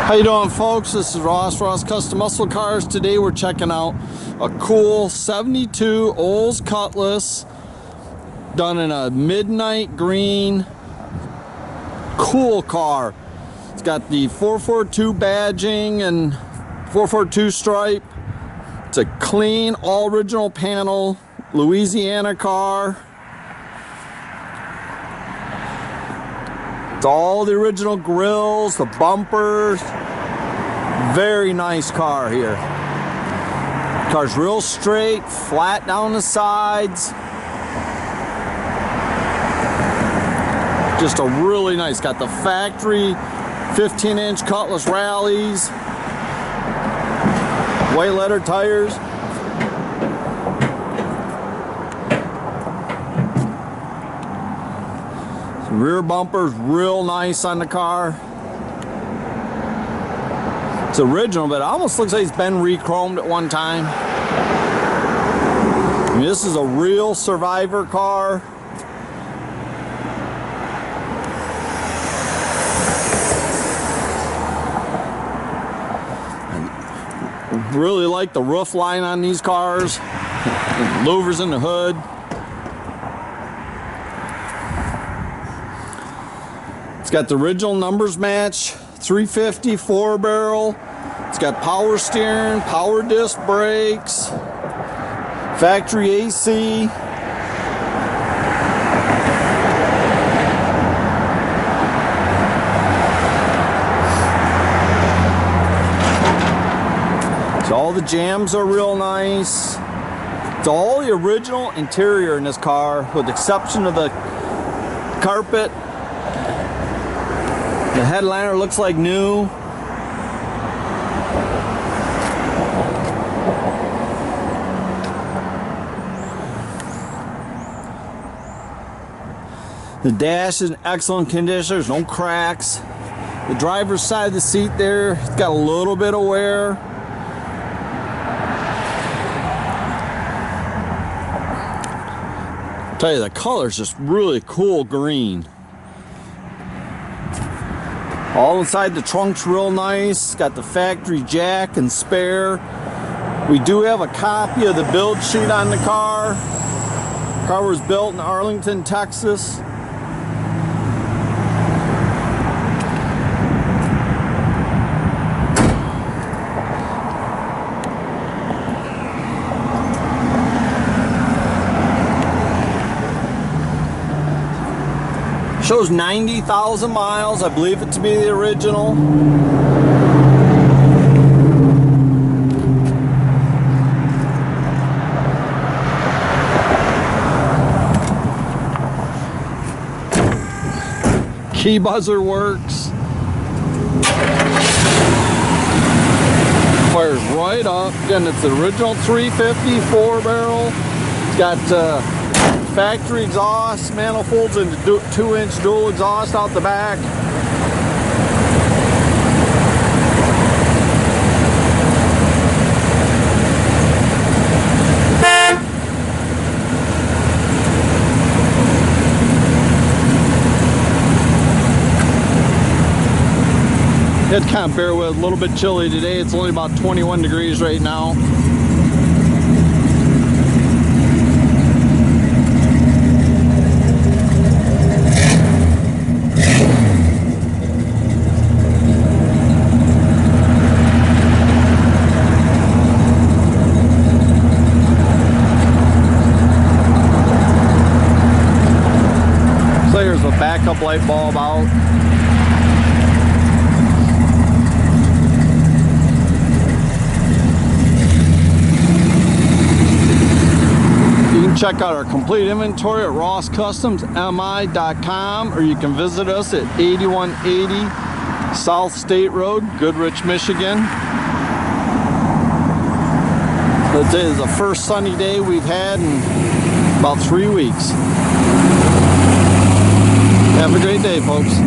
How you doing, folks? This is Ross Custom Muscle Cars. Today we're checking out a cool 72 Olds Cutlass done in a midnight green. Cool car. It's got the 442 badging and 442 stripe. It's a clean, all original panel Louisiana car. It's all the original grills, the bumpers. Very nice car here. Car's real straight, flat down the sides. Just a really nice, got the factory 15-inch Cutlass rallies, white letter tires. Rear bumper's real nice on the car. It's original, but it almost looks like it's been re-chromed at one time. I mean, this is a real survivor car. I really like the roof line on these cars. Louvers in the hood. It's got the original numbers match, 350 4-barrel. It's got power steering, power disc brakes, factory AC. So all the jams are real nice. It's all the original interior in this car, with the exception of the carpet. The headliner looks like new. The dash is in excellent condition. There's no cracks. The driver's side of the seat there, it's got a little bit of wear. I'll tell you, the color's just really cool green. All inside the trunk's real nice. Got the factory jack and spare. We do have a copy of the build sheet on the car. The car was built in Arlington, Texas. Shows 90,000 miles. I believe it to be the original. Key buzzer works. Fires right up. Again, it's the original 350 4-barrel. It's got factory exhaust, manifolds, and 2-inch dual exhaust out the back. It kind of bear with, a little bit chilly today. It's only about 21 degrees right now. There's a backup light bulb out. You can check out our complete inventory at rosscustomsmi.com, or you can visit us at 8180 South State Road, Goodrich, Michigan. Today is the first sunny day we've had in about 3 weeks. Have a great day, folks.